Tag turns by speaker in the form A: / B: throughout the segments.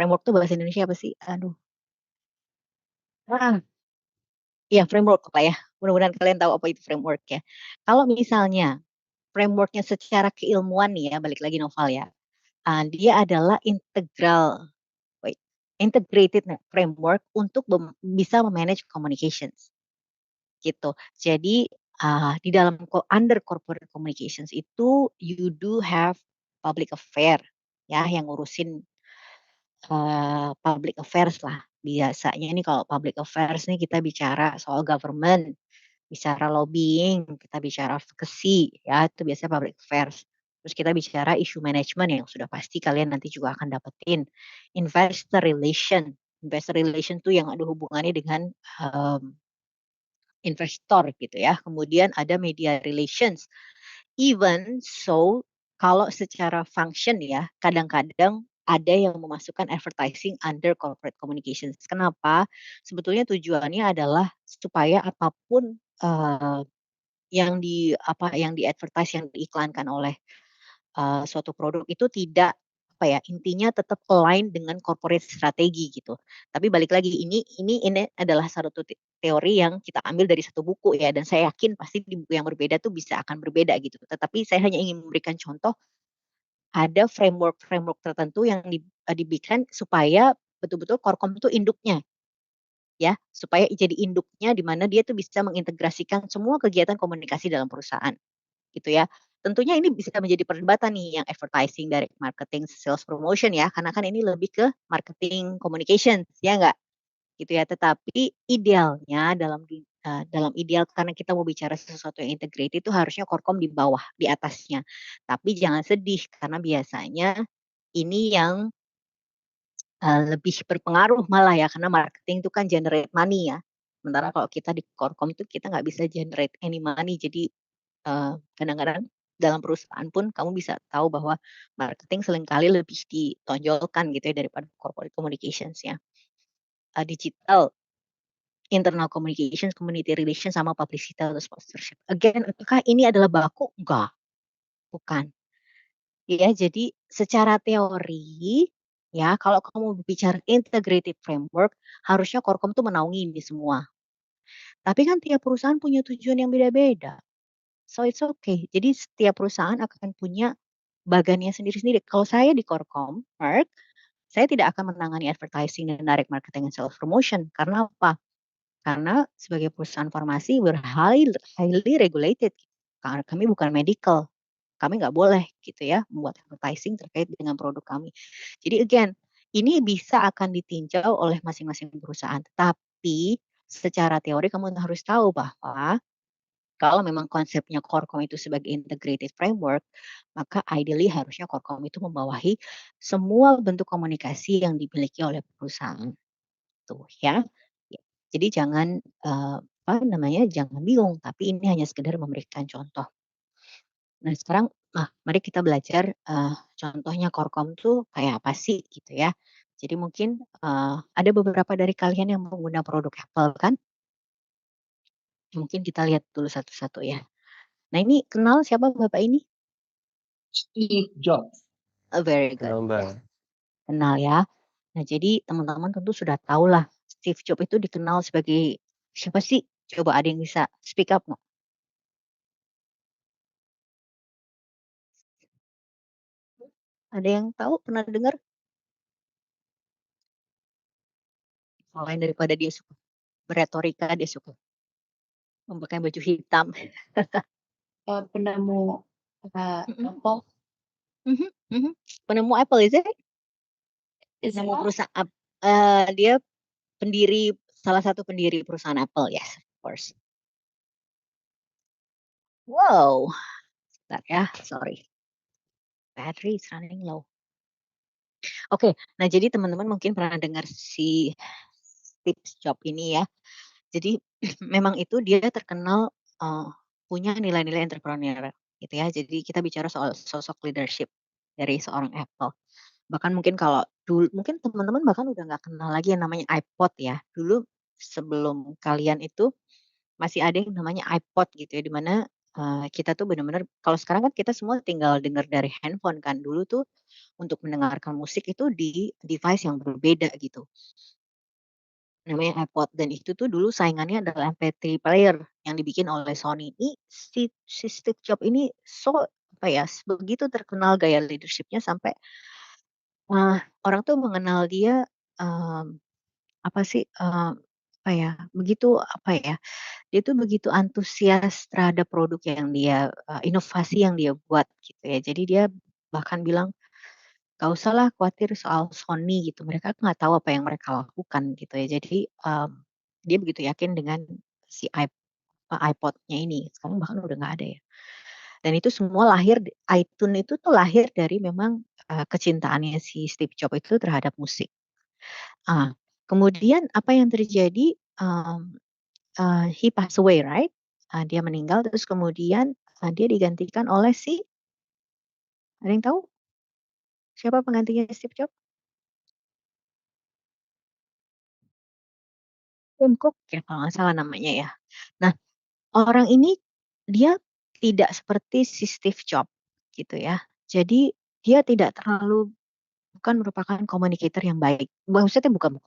A: Framework tuh bahasa Indonesia apa sih? Aduh. Ah, iya framework lah ya. Mudah-mudahan kalian tahu apa itu framework ya. Kalau misalnya frameworknya secara keilmuan nih ya, balik lagi novel ya. Dia adalah wait, integrated framework untuk bisa memanage communications gitu. Jadi di dalam under corporate communications itu you do have public affair ya yang ngurusin public affairs lah. Biasanya nih kalau public affairs nih kita bicara soal government, bicara lobbying, kita bicara advocacy, ya itu biasanya public affairs. Terus kita bicara isu manajemen yang sudah pasti kalian nanti juga akan dapetin. Investor relation. Investor relation tuh yang ada hubungannya dengan um, investor gitu ya. Kemudian ada media relations. Even so, kalau secara function ya, kadang-kadang ada yang memasukkan advertising under corporate communications. Kenapa? Sebetulnya tujuannya adalah supaya apapun yang di advertise yang diiklankan oleh suatu produk itu tidak apa ya intinya tetap align dengan corporate strategi gitu. Tapi balik lagi ini adalah satu teori yang kita ambil dari satu buku ya dan saya yakin pasti di buku yang berbeda tuh bisa akan berbeda gitu. Tetapi saya hanya ingin memberikan contoh ada framework-framework tertentu yang dibikin supaya betul-betul Korkom itu induknya ya, supaya jadi induknya di mana dia tuh bisa mengintegrasikan semua kegiatan komunikasi dalam perusahaan gitu ya. Tentunya ini bisa menjadi perdebatan nih yang advertising, direct marketing, sales promotion ya, karena kan ini lebih ke marketing communication ya enggak? Gitu ya. Tetapi idealnya dalam ideal karena kita mau bicara sesuatu yang integrated itu harusnya Korkom di bawah, di atasnya. Tapi jangan sedih karena biasanya ini yang lebih berpengaruh malah ya karena marketing itu kan generate money ya. Sementara kalau kita di Korkom itu kita nggak bisa generate any money jadi kadang-kadang dalam perusahaan pun kamu bisa tahu bahwa marketing seringkali lebih ditonjolkan gitu ya daripada corporate communications ya. Digital, internal communications, community relations, sama publicity atau sponsorship. Again, apakah ini adalah baku? Enggak, bukan. Ya, jadi secara teori ya kalau kamu bicara integrated framework harusnya Korkom tuh menaungi ini semua. Tapi kan tiap perusahaan punya tujuan yang beda-beda. So it's okay. Jadi setiap perusahaan akan punya bagannya sendiri-sendiri. Kalau saya di Korkom, Merck, saya tidak akan menangani advertising dan direct marketing and sales promotion. Karena apa? Karena sebagai perusahaan farmasi we're highly regulated. Karena kami bukan medical. Kami nggak boleh gitu ya membuat advertising terkait dengan produk kami. Jadi again, ini bisa akan ditinjau oleh masing-masing perusahaan. Tapi secara teori kamu harus tahu bahwa kalau memang konsepnya Korkom itu sebagai integrated framework, maka ideally harusnya Korkom itu membawahi semua bentuk komunikasi yang dimiliki oleh perusahaan, tuh ya. Ya, jadi jangan, apa namanya, jangan bingung, tapi ini hanya sekedar memberikan contoh. Nah sekarang, mari kita belajar, contohnya Korkom tuh kayak apa sih gitu ya. Jadi mungkin, ada beberapa dari kalian yang pengguna produk Apple kan? Mungkin kita lihat dulu satu-satu ya. Nah ini kenal siapa Bapak ini?
B: Steve Jobs.
A: Oh, very good.
C: Kenal,
A: Ya,
C: Mbak.
A: kenal ya. Nah, jadi teman-teman tentu sudah tahu lah Steve Jobs itu dikenal sebagai siapa sih? Coba ada yang bisa speak up nggak? Ada yang tahu? Pernah dengar? Selain daripada dia suka beretorika, dia suka memakai baju hitam.
B: Penemu
A: Mhm,
B: Apple.
A: mhm, mhm. Penemu Apple, is it?
B: Is
A: Penemu
B: that?
A: perusahaan, dia salah satu pendiri perusahaan Apple, yes, of course. Wow, sebentar ya, sorry. Battery is running low. Oke, nah jadi teman-teman mungkin pernah dengar si Steve Jobs ini ya. Jadi memang itu dia terkenal, punya nilai-nilai entrepreneur gitu ya. Jadi kita bicara soal sosok leadership dari seorang Apple. Bahkan mungkin kalau dulu mungkin teman-teman bahkan udah nggak kenal lagi yang namanya iPod ya. Dulu sebelum kalian itu masih ada yang namanya iPod gitu ya, di mana kita tuh bener-bener kalau sekarang kan kita semua tinggal denger dari handphone kan, dulu tuh untuk mendengarkan musik itu di device yang berbeda gitu, namanya iPod dan itu tuh dulu saingannya adalah MP3 player yang dibikin oleh Sony. Ini si Steve Jobs ini apa ya, begitu terkenal gaya leadership-nya sampai, orang tuh mengenal dia, mmm, apa sih, apa ya, begitu apa ya, dia tuh begitu antusias terhadap produk yang dia inovasi yang dia buat gitu ya. Jadi dia bahkan bilang, "Nggak usahlah khawatir soal Sony," gitu, "mereka nggak tahu apa yang mereka lakukan," gitu ya. Jadi, dia begitu yakin dengan si iPod-nya ini, sekarang bahkan udah nggak ada ya. Dan itu semua lahir iTunes itu tuh lahir dari memang, kecintaannya si Steve Jobs itu terhadap musik. Ah, kemudian apa yang terjadi, he passed away, right? Dia meninggal terus kemudian, dia digantikan oleh ada yang tahu siapa penggantinya Steve Jobs? Tim Cook ya kalau nggak salah namanya ya. Nah, orang ini dia tidak seperti si Steve Jobs gitu ya. Jadi dia tidak terlalu bukan merupakan communicator yang baik. Maksudnya bukan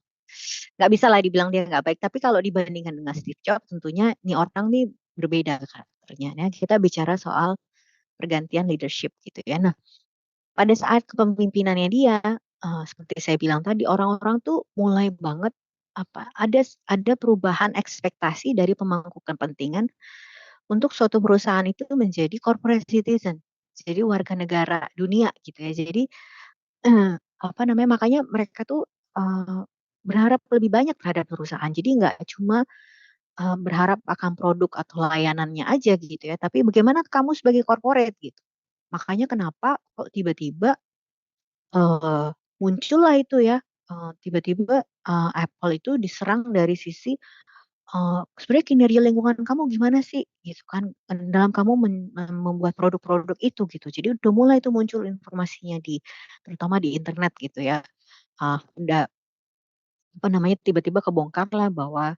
A: nggak bisalah dibilang dia nggak baik, tapi kalau dibandingkan dengan Steve Jobs tentunya ini orang nih berbeda karakternya ya. Kita bicara soal pergantian leadership gitu ya. Nah, pada saat kepemimpinannya dia, seperti saya bilang tadi orang-orang tuh mulai banget ada perubahan ekspektasi dari pemangku kepentingan untuk suatu perusahaan itu menjadi corporate citizen, jadi warga negara dunia gitu ya. Jadi, apa namanya, makanya mereka tuh, berharap lebih banyak terhadap perusahaan. Jadi nggak cuma, berharap akan produk atau layanannya aja gitu ya, tapi bagaimana kamu sebagai corporate gitu. Makanya kenapa kok tiba-tiba, eee, muncullah itu ya, tiba-tiba, Apple itu diserang dari sisi, sebenarnya kinerja lingkungan kamu gimana sih? Gitu kan, dalam kamu membuat produk-produk itu gitu. Jadi udah mulai tuh muncul informasinya terutama di internet gitu ya. Udah apa namanya, tiba-tiba kebongkarlah bahwa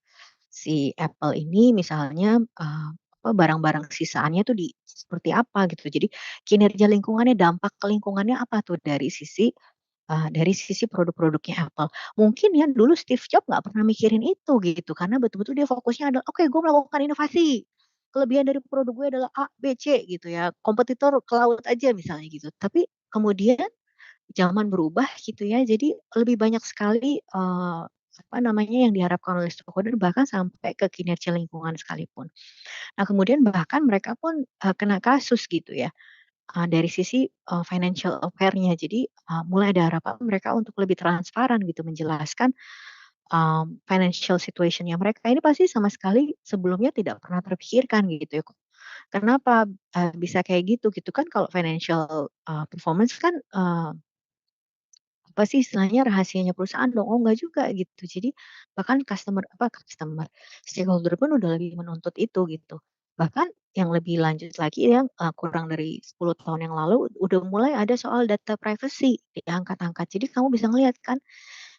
A: si Apple ini misalnya, apa, barang-barang sisaannya tuh seperti apa gitu. Jadi kinerja lingkungannya, dampak ke lingkungannya apa tuh dari sisi produk-produknya Apple. Mungkin ya dulu Steve Jobs nggak pernah mikirin itu gitu, karena betul-betul dia fokusnya adalah, "Oke, gue melakukan inovasi. Kelebihan dari produk gue adalah A, B, C," gitu ya. Kompetitor ke laut aja misalnya gitu. Tapi kemudian zaman berubah gitu ya, jadi lebih banyak sekali, apa namanya, yang diharapkan oleh stakeholder bahkan sampai ke kinerja lingkungan sekalipun. Nah kemudian bahkan mereka pun, kena kasus gitu ya. Dari sisi, financial affair-nya. Jadi, mulai ada harapan mereka untuk lebih transparan gitu menjelaskan, financial situation-nya mereka ini pasti sama sekali sebelumnya tidak pernah terpikirkan gitu ya, kok kenapa, bisa kayak gitu, gitu kan kalau financial, performance kan, apa sih istilahnya, rahasianya perusahaan dong, oh enggak juga gitu. Jadi bahkan stakeholder pun udah lebih menuntut itu gitu. Bahkan yang lebih lanjut lagi yang, kurang dari 10 tahun yang lalu udah mulai ada soal data privacy diangkat-angkat. Jadi kamu bisa ngelihat kan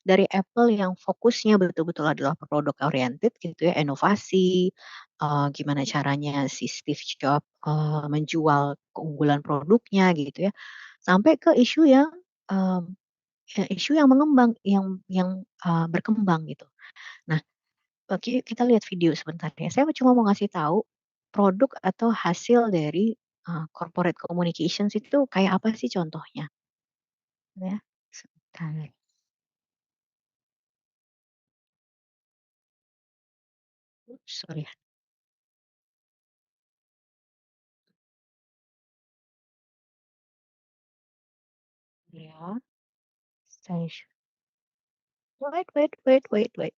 A: dari Apple yang fokusnya betul-betul adalah produk oriented gitu ya, inovasi, gimana caranya si Steve Jobs, menjual keunggulan produknya gitu ya, sampai ke isu yang, mmm isu yang mengembang, berkembang gitu. Nah, kita lihat video sebentar ya. Saya cuma mau ngasih tahu produk atau hasil dari, corporate communications itu kayak apa sih contohnya, ya. Sebentar, sorry ya. Stage wait,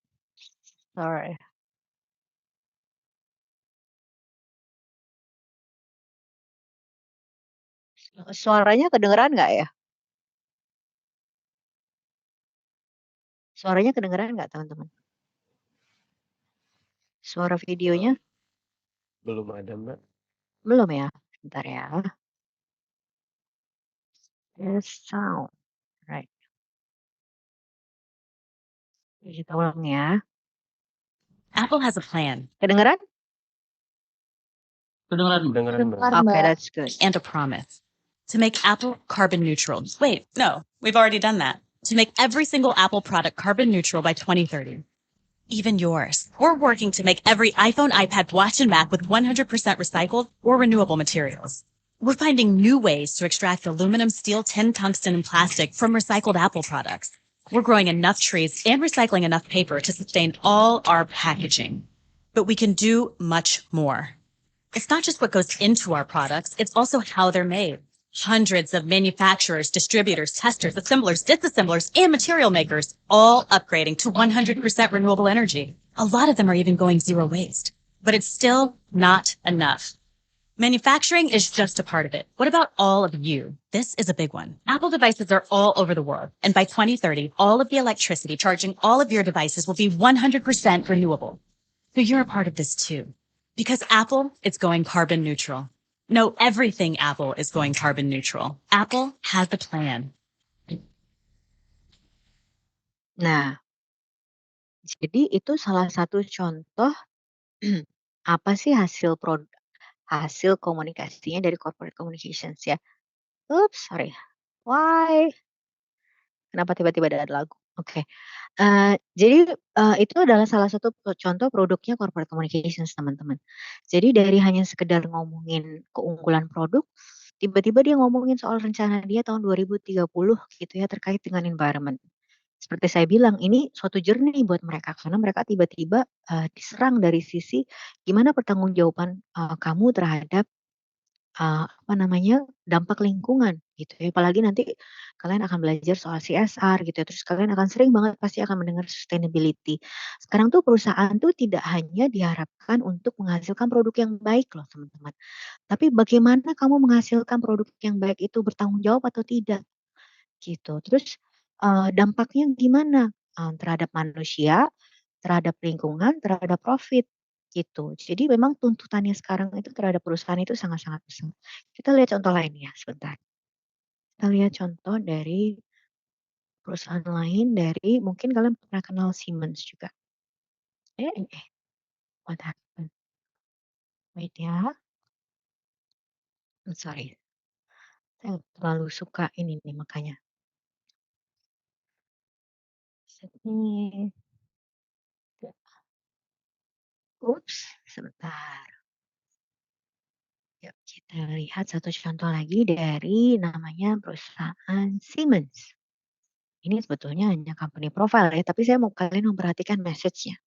A: sorry. Suaranya kedengeran nggak ya? Suaranya kedengeran nggak teman-teman? Suara videonya
B: Belum ada, Mbak.
A: belum ya? Bentar ya. Yes, sound, right. Kita ulang ya.
C: Apple has a plan.
A: Kedengeran?
B: Kedengeran, Mbak.
A: Okay, that's good.
C: And a promise to make Apple carbon neutral. Wait, no, we've already done that. To make every single Apple product carbon neutral by 2030. Even yours. We're working to make every iPhone, iPad, watch, and Mac with 100% recycled or renewable materials. We're finding new ways to extract aluminum, steel, tin, tungsten, and plastic from recycled Apple products. We're growing enough trees and recycling enough paper to sustain all our packaging. But we can do much more. It's not just what goes into our products, it's also how they're made. Hundreds of manufacturers, distributors, testers, assemblers, disassemblers, and material makers all upgrading to 100% renewable energy. A lot of them are even going zero waste. But it's still not enough. Manufacturing is just a part of it. What about all of you? This is a big one. Apple devices are all over the world. And by 2030, all of the electricity charging all of your devices will be 100% renewable. So you're a part of this too. Because Apple is going carbon neutral. No, everything Apple is going carbon neutral. Apple has a plan.
A: Nah, jadi itu salah satu contoh apa sih hasil komunikasinya dari corporate communications ya. Oops, sorry. Why? Kenapa tiba-tiba ada lagu? Oke. Jadi, itu adalah salah satu contoh produknya corporate communications, teman-teman. Jadi dari hanya sekedar ngomongin keunggulan produk, tiba-tiba dia ngomongin soal rencana dia tahun 2030 gitu ya, terkait dengan environment. Seperti saya bilang, ini suatu journey buat mereka, karena mereka tiba-tiba, diserang dari sisi gimana pertanggungjawaban, kamu terhadap dampak lingkungan gitu ya. Apalagi nanti kalian akan belajar soal CSR gitu ya, terus kalian akan sering banget pasti akan mendengar sustainability. Sekarang tuh perusahaan tuh tidak hanya diharapkan untuk menghasilkan produk yang baik loh teman-teman, tapi bagaimana kamu menghasilkan produk yang baik itu bertanggung jawab atau tidak, gitu. Terus, dampaknya gimana, terhadap manusia, terhadap lingkungan, terhadap profit, gitu. Jadi memang tuntutannya sekarang itu terhadap perusahaan itu sangat-sangat besar. Kita lihat contoh lain ya, sebentar. Kita lihat contoh dari perusahaan lain dari mungkin kalian pernah kenal Siemens juga. What happened? Wait ya. Sorry. Saya nggak terlalu suka ini nih makanya. Sini. Ups, sebentar. Yuk kita lihat satu contoh lagi dari namanya perusahaan Siemens. Ini sebetulnya hanya company profile ya, tapi saya mau kalian memperhatikan message-nya.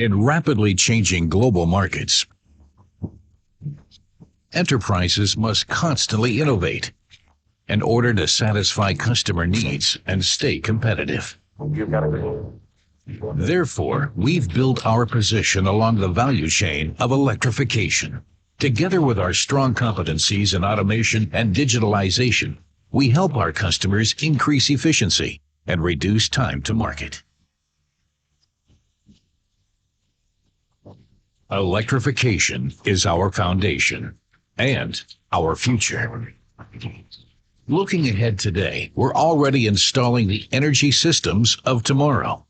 D: In rapidly changing global markets, enterprises must constantly innovate in order to satisfy customer needs and stay competitive. Therefore, we've built our position along the value chain of electrification. Together with our strong competencies in automation and digitalization, we help our customers increase efficiency and reduce time to market. Electrification is our foundation and our future. Looking ahead today, we're already installing the energy systems of tomorrow,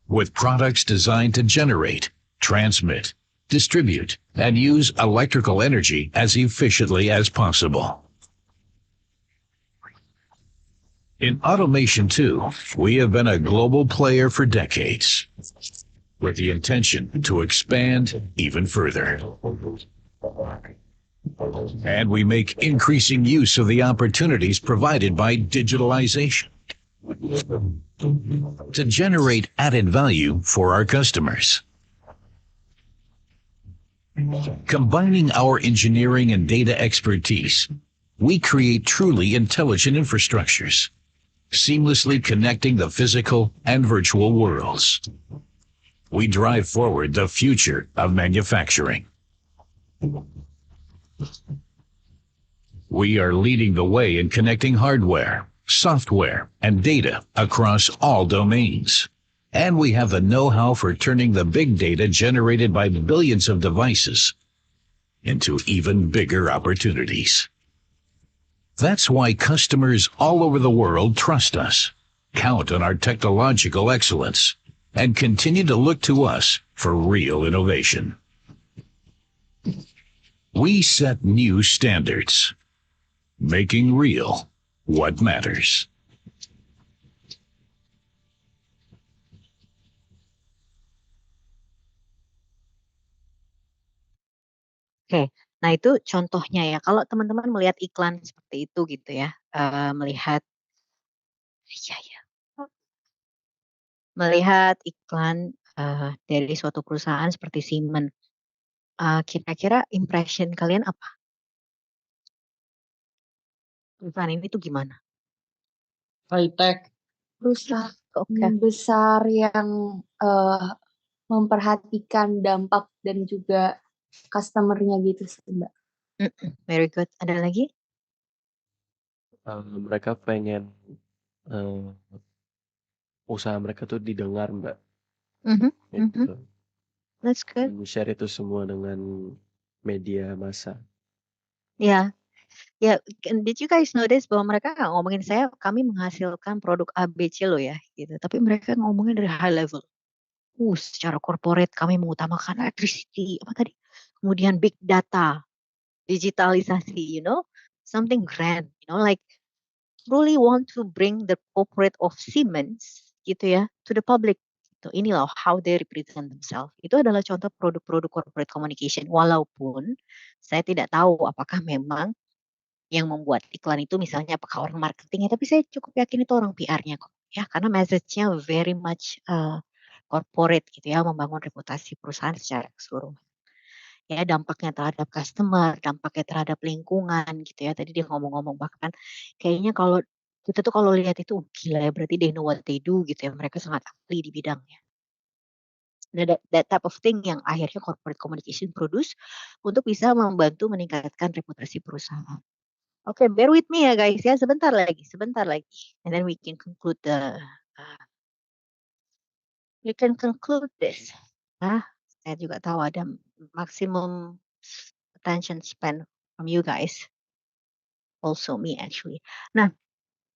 D: with products designed to generate, transmit, distribute, and use electrical energy as efficiently as possible. In automation, too, we have been a global player for decades, with the intention to expand even further. And we make increasing use of the opportunities provided by digitalization to generate added value for our customers. Combining our engineering and data expertise, we create truly intelligent infrastructures, seamlessly connecting the physical and virtual worlds. We drive forward the future of manufacturing. We are leading the way in connecting hardware, software, and data across all domains. And we have the know-how for turning the big data generated by billions of devices into even bigger opportunities. That's why customers all over the world trust us, count on our technological excellence, and continue to look to us for real innovation. We set new standards, making real what matters.
A: Oke, nah itu contohnya ya. Kalau teman-teman melihat iklan seperti itu gitu ya, melihat iya ya, melihat iklan dari suatu perusahaan seperti Siemens, kira-kira impression kalian apa? Perusahaan ini tuh gimana?
E: High tech,
F: Perusahaan
A: Oke.
F: besar yang memperhatikan dampak dan juga customer-nya gitu sih, Mbak.
A: Very good. Ada lagi?
B: Mereka pengen usaha mereka tuh didengar, Mbak.
A: Mhm,
B: Gitu.
A: That's good.
B: Share itu semua dengan media massa.
A: Ya, ya. Did you guys notice bahwa mereka nggak ngomongin kami menghasilkan produk A, B, C loh ya, gitu. Tapi mereka ngomongin dari high level. Secara corporate kami mengutamakan electricity, apa tadi? Kemudian big data, digitalisasi, something grand, like truly want to bring the corporate of Siemens, gitu ya, to the public. Gitu. Ini loh how they represent themselves. Itu adalah contoh produk-produk corporate communication. Walaupun saya tidak tahu apakah memang yang membuat iklan itu misalnya apakah orang marketingnya, tapi saya cukup yakin itu orang PR-nya kok. Ya, karena message-nya very much corporate gitu ya, membangun reputasi perusahaan secara keseluruhan. Ya, dampaknya terhadap customer, dampaknya terhadap lingkungan gitu ya. Tadi dia ngomong-ngomong bahkan kayaknya kalau kita tuh kalau lihat itu gila ya, berarti they know what they do gitu ya. Mereka sangat ahli di bidangnya. Nah, that type of thing yang akhirnya corporate communication produce untuk bisa membantu meningkatkan reputasi perusahaan. Oke, bear with me ya guys ya, sebentar lagi. And then we can conclude this. Saya juga tahu ada maximum attention span from you guys, also me actually. Nah,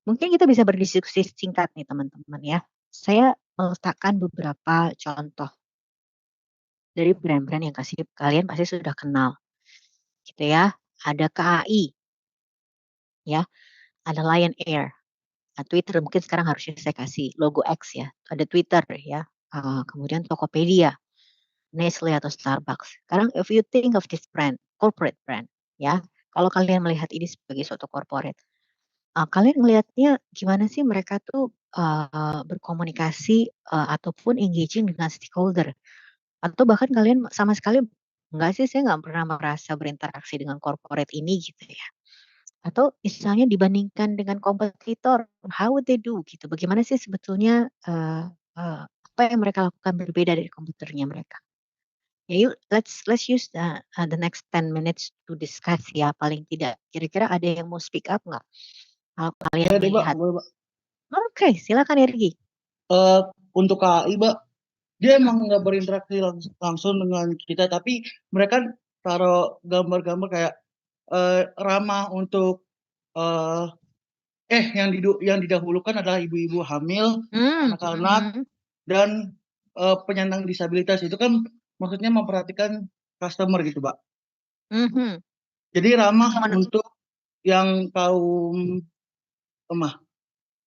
A: mungkin kita bisa berdiskusi singkat nih teman-teman ya. Saya meletakkan beberapa contoh dari brand-brand yang kalian pasti sudah kenal, gitu ya. Ada KAI, ya, ada Lion Air. Nah, Twitter mungkin sekarang harusnya saya kasih logo X ya. Ada Twitter ya. Kemudian Tokopedia, Nestle atau Starbucks. Sekarang if you think of this brand, corporate brand, ya. Kalau kalian melihat ini sebagai suatu corporate, kalian melihatnya gimana sih mereka tuh berkomunikasi ataupun engaging dengan stakeholder? Atau bahkan kalian sama sekali enggak sih, saya nggak pernah merasa berinteraksi dengan corporate ini gitu ya. Atau misalnya dibandingkan dengan kompetitor, how would they do gitu? Bagaimana sih sebetulnya apa yang mereka lakukan berbeda dari kompetitornya mereka? Ya yuk, let's use the next 10 minutes to discuss ya, paling tidak. Kira-kira ada yang mau speak up nggak? Kalau kalian
E: boleh deh, Mbak.
A: melihat.
E: Boleh, Mbak.
A: Oke, silakan Ergi.
E: Untuk KAI, Mbak, dia emang nggak berinteraksi langsung dengan kita, tapi mereka taruh gambar-gambar kayak ramah untuk yang didahulukan adalah ibu-ibu hamil, anak-anak, dan penyandang disabilitas. Itu kan maksudnya memperhatikan customer gitu, Mbak. Jadi ramah untuk yang kaum lemah.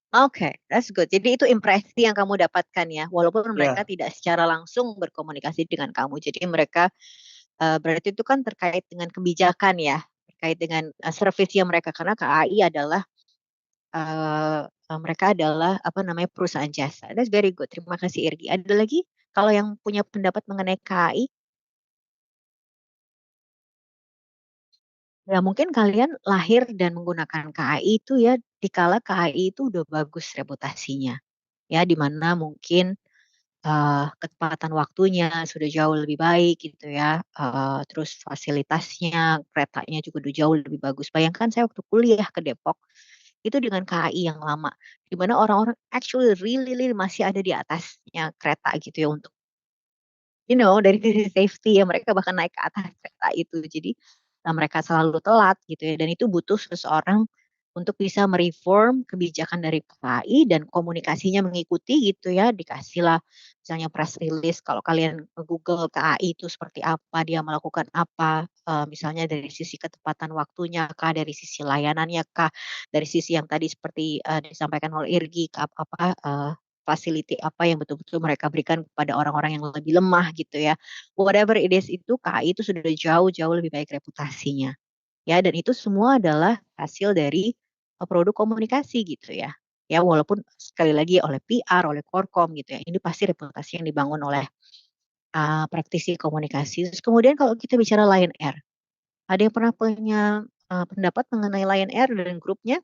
A: Oke, that's good. Jadi itu impresi yang kamu dapatkan ya, walaupun mereka
E: Ya.
A: tidak secara langsung berkomunikasi dengan kamu. Jadi mereka berarti itu kan terkait dengan kebijakan ya, terkait dengan service yang mereka, karena KAI adalah mereka adalah apa namanya perusahaan jasa. That's very good. Terima kasih Irgi. Ada lagi kalau yang punya pendapat mengenai KAI? Ya mungkin kalian lahir dan menggunakan KAI itu ya dikala KAI itu udah bagus reputasinya. Ya di mana mungkin ketepatan waktunya sudah jauh lebih baik gitu ya, terus fasilitasnya, keretanya juga udah jauh lebih bagus. Bayangkan saya waktu kuliah ke Depok, itu dengan KAI yang lama, di mana orang-orang actually really masih ada di atasnya kereta gitu ya untuk dari sisi safety ya mereka bahkan naik ke atas kereta itu. Jadi, mereka selalu telat gitu ya dan itu butuh seseorang untuk bisa mereform kebijakan dari KAI dan komunikasinya mengikuti gitu ya, dikasihlah misalnya press release kalau kalian Google KAI itu seperti apa, dia melakukan apa, misalnya dari sisi ketepatan waktunya kah, dari sisi layanannya kah, dari sisi yang tadi seperti, disampaikan oleh Irgi, facility apa yang betul-betul mereka berikan kepada orang-orang yang lebih lemah gitu ya. Whatever it is itu KAI itu sudah jauh-jauh lebih baik reputasinya. Ya, dan itu semua adalah hasil dari, produk komunikasi gitu ya. Ya walaupun sekali lagi oleh PR, oleh Korkom gitu ya, ini pasti reputasi yang dibangun oleh, praktisi komunikasi. Terus kemudian kalau kita bicara Lion Air, ada yang pernah punya, pendapat mengenai Lion Air dan grupnya?